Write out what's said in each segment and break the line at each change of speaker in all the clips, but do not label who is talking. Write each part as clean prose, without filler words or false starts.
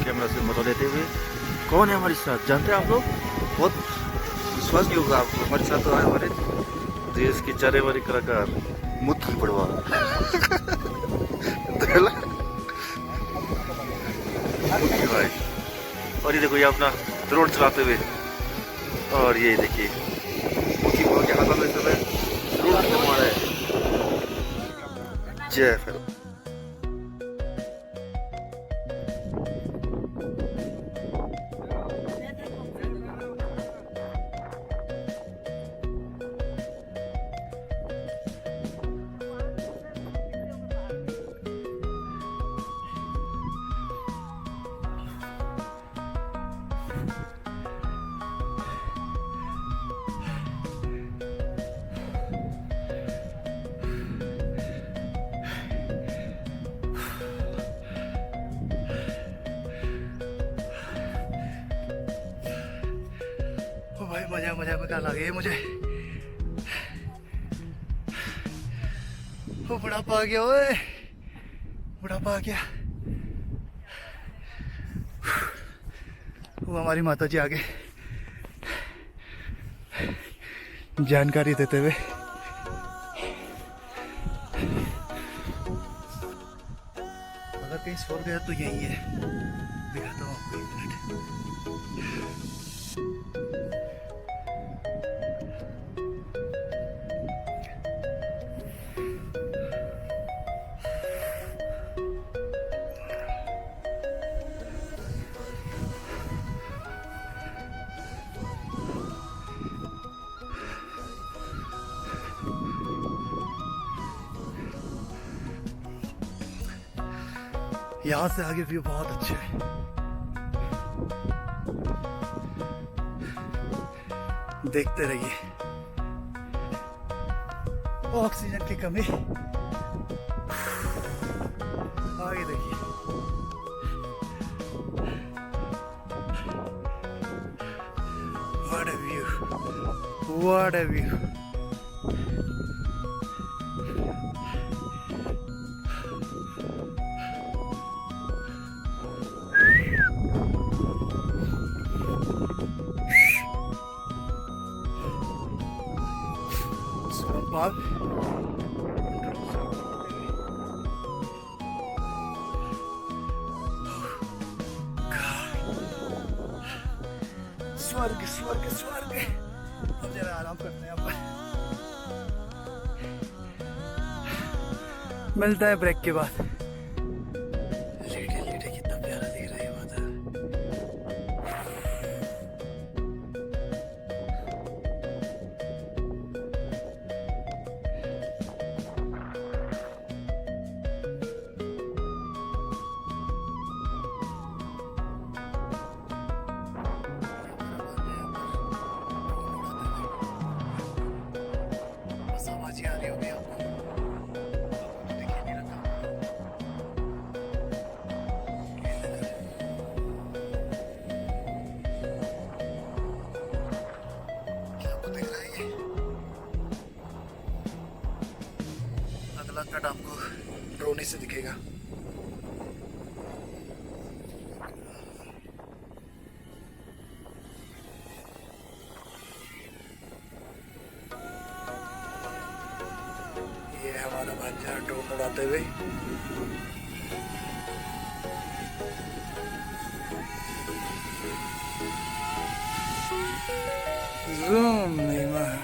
Camera से photo लेते हुए। कौन है हमारे साथ जानते हैं आप लोग? बहुत विश्वास नहीं होगा आपको, हमारे साथ तो है हमारे देश के चारे वाले कलाकार मुक्की पड़वा। मुक्की भाई, और ये देखो ये अपना ड्रोन चलाते हुए, और ये देखिए मुक्की पड़वा के हाथों में सब है ड्रोन की मारा है। जय फिल्म।
भाई मजा मजा में क्या लगे मुझे। वो बुढ़ापा आ गया, ओए बुढ़ापा आ गया। वो हमारी माता जी आगे जानकारी देते हुए। अगर कहीं सो गया तो यही है, दिखाता हूँ आपको 1 मिनट। यहाँ से आगे व्यू बहुत अच्छे है। देखते रहिए। ऑक्सीजन की कमी, आगे देखिए। What a view! What a view! Bob. स्वर्ग स्वर्ग स्वर्ग। अब जरा आराम करते हैं। अब मिलता है ब्रेक के बाद। लेटे लेटे कितना प्यारा दिख रहा है माता। आवाज आ रही होगी आपको। देखिए नहीं रखा। क्या आपको दिख रहा है ये? अगला कट आपको ड्रोन से दिखेगा। ये हमारा भांजा ड्रोन उड़ाते हुए। जूम नहीं मार।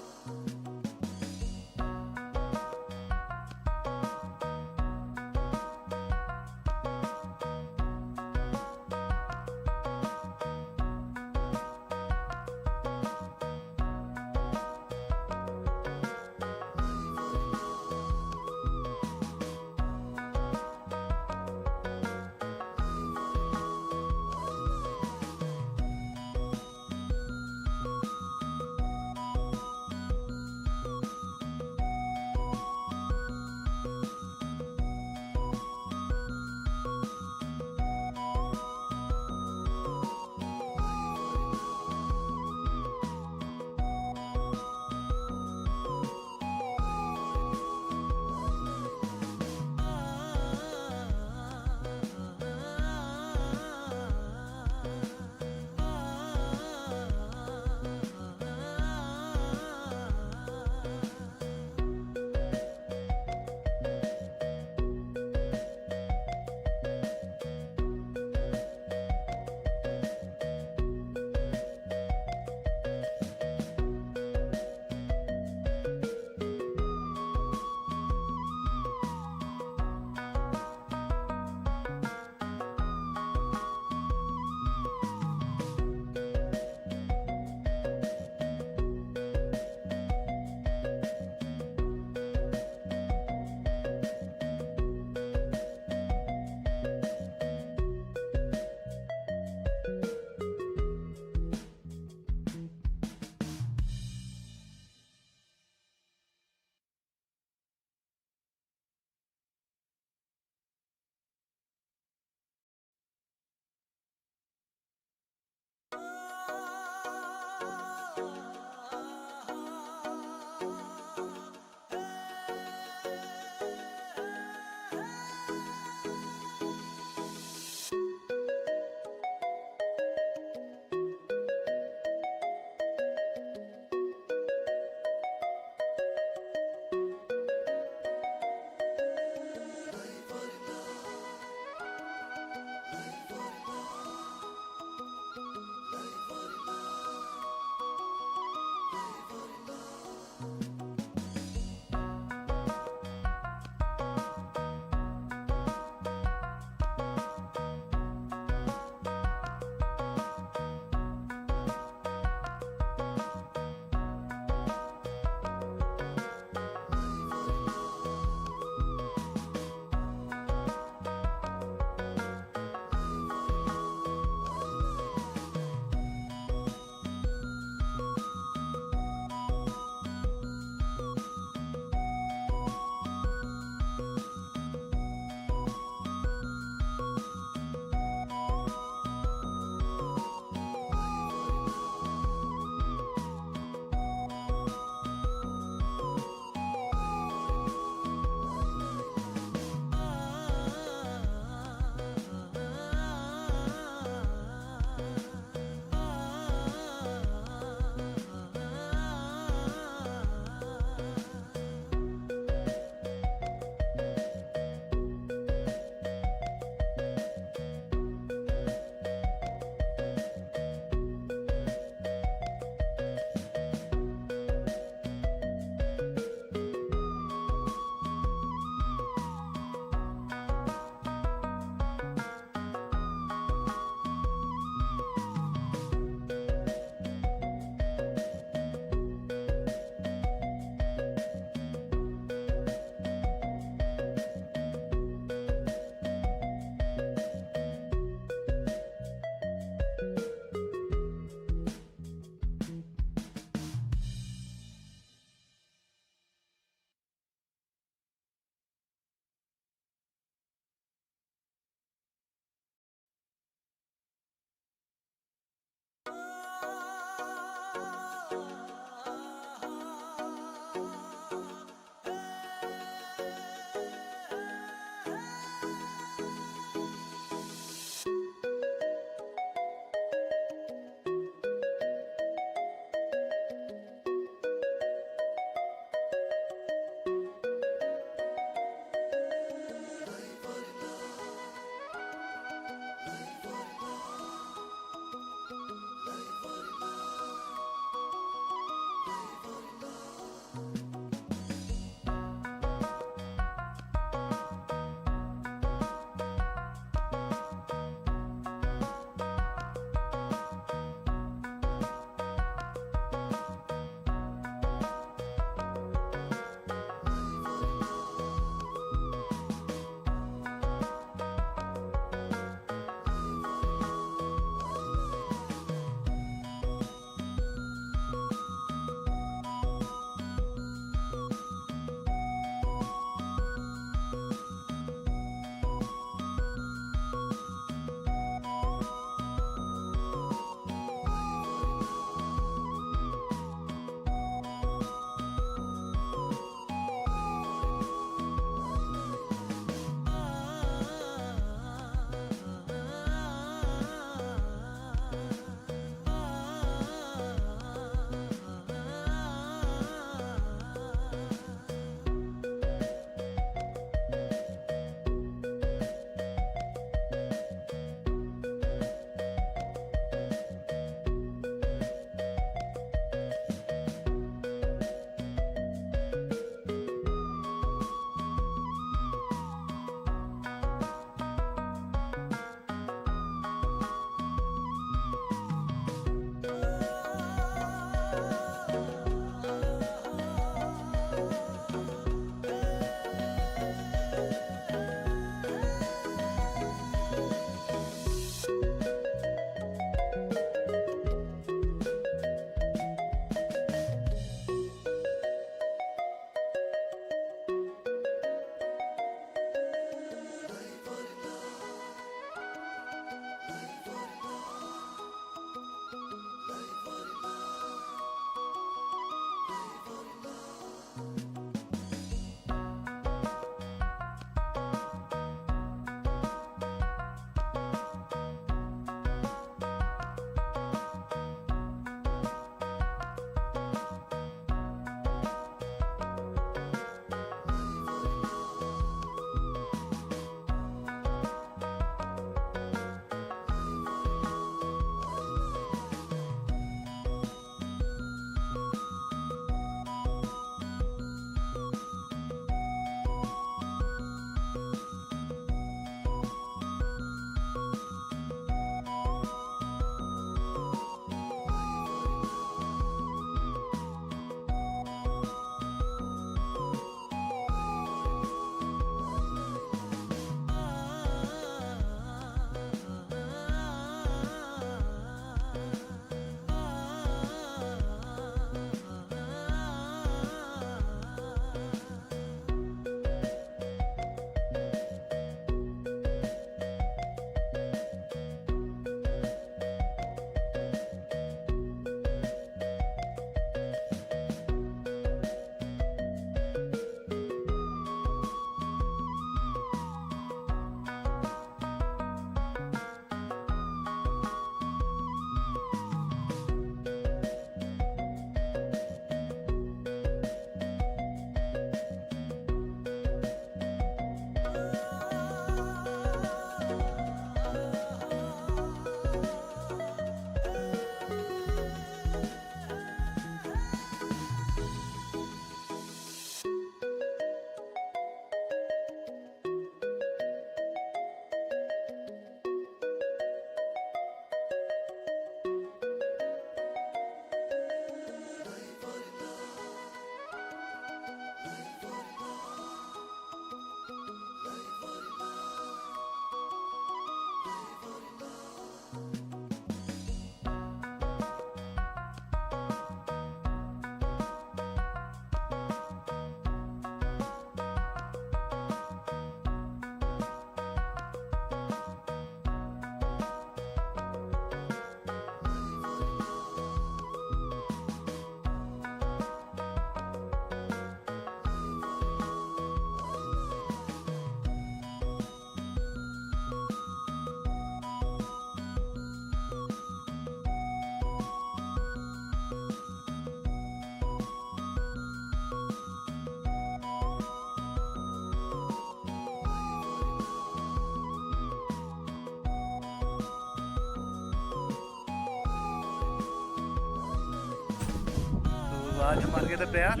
तो आज हम मान गए थे प्यार।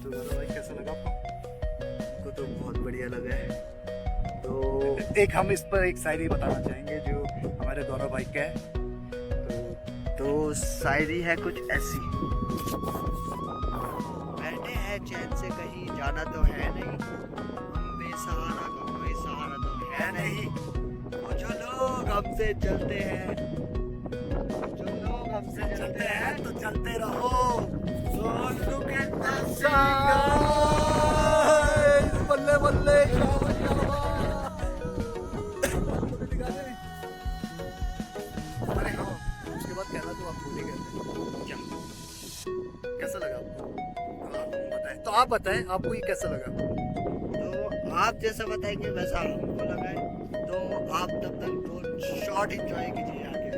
तो भाई कैसा लगा आपको?
तो बहुत बढ़िया लगा है। तो
एक हम इस पर एक शायरी बताना चाहेंगे जो हमारे दोनों भाई का है।
तो शायरी है कुछ ऐसी। बैठे हैं चैन से कहीं जाना तो है नहीं, हम बेसहारा का कोई सहारा तो है नहीं। वो जो लोग हमसे चलते हैं, जो लोग हमसे चलते हैं तो चलते रहो। So look at the
बल्ले बल्ले अरे हाँ, उसके बाद कहना तो आप भूल ही गए थे। क्या कैसा लगा आपको? आप बताएं, तो आप बताएं आपको ये कैसा लगा?
तो आप जैसा बताएंगे वैसा हमको लगा है। तो आप तब तक दो शॉट एंजॉय कीजिए आगे।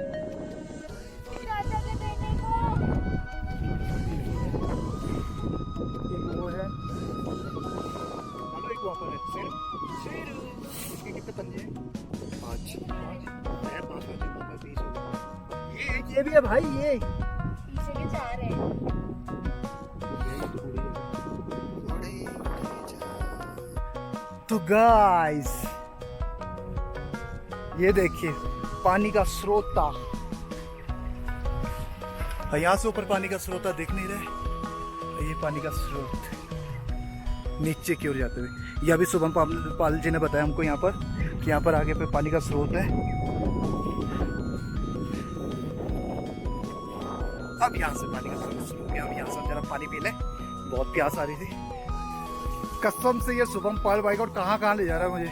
वो है एक वहाँ पर है शेर। इसके कितने पंजे हैं? 5 ये भी है भाई। ये
पीछे के 4 है।
तो गाइस ये देखिए पानी का स्रोत था। यहाँ से ऊपर पानी का स्रोत दिख नहीं रहा। ये पानी का स्रोत नीचे की ओर जाते हुए, यह भी शुभम पाल जी ने बताया हमको यहाँ पर कि यहाँ पर आगे पे पानी का स्रोत है। अब यहाँ से पानी का स्रोत शुरू हो गया। अब यहाँ से जरा पानी पी ले, बहुत प्यास आ रही थी कसम से। ये शुभम पाल भाई और कहाँ ले जा रहा है मुझे।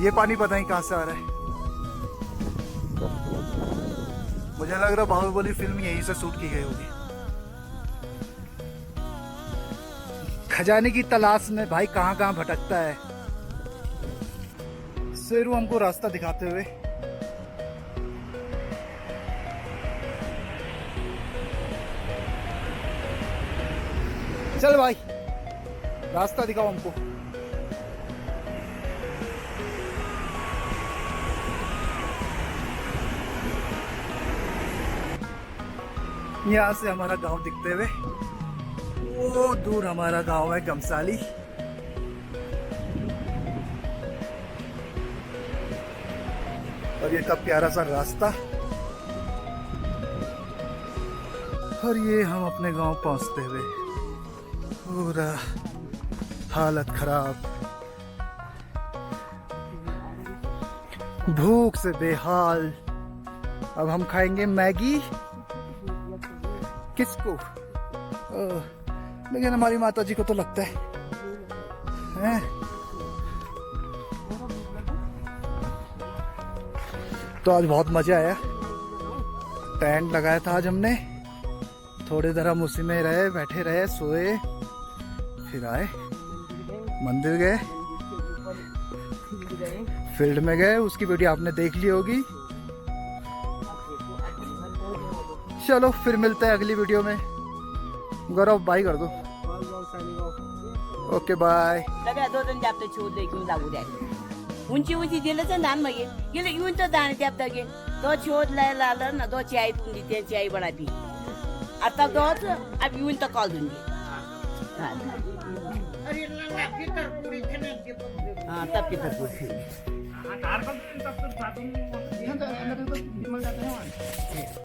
ये पानी पता नहीं कहाँ से आ रहा है। मुझे लग रहा है बाहुबली फिल्म यहीं से शूट की गई होगी। खजाने की तलाश में भाई कहाँ भटकता है। शेरू हमको रास्ता दिखाते हुए। चल भाई रास्ता दिखाओ हमको। यहाँ से हमारा गांव दिखते हुए, वो दूर हमारा गांव है गमसाली। और ये का प्यारा सा रास्ता। और ये हम अपने गांव पहुंचते हुए, पूरा हालत खराब, भूख से बेहाल। अब हम खाएंगे मैगी। किसको? लेकिन हमारी माता जी को तो लगता है। तो आज बहुत मजा आया। टेंट लगाया था आज हमने। थोड़ी देर हम उसी में रहे, बैठे रहे, सोए, फिर आए, मंदिर गए, फील्ड में गए। उसकी वीडियो आपने देख ली होगी। चलो फिर मिलते हैं अगली वीडियो में। गौरव बाय कर दो। Okay bye.
उंची उंची दिलं तर नान मग गेलं येऊन तर दाणे त्यात गे तो छोट लाय लालं ना दो चाय तुंदी ते चाय बना पी आता दोच अब येऊन तर कॉल दूंगी हाँ तब की तब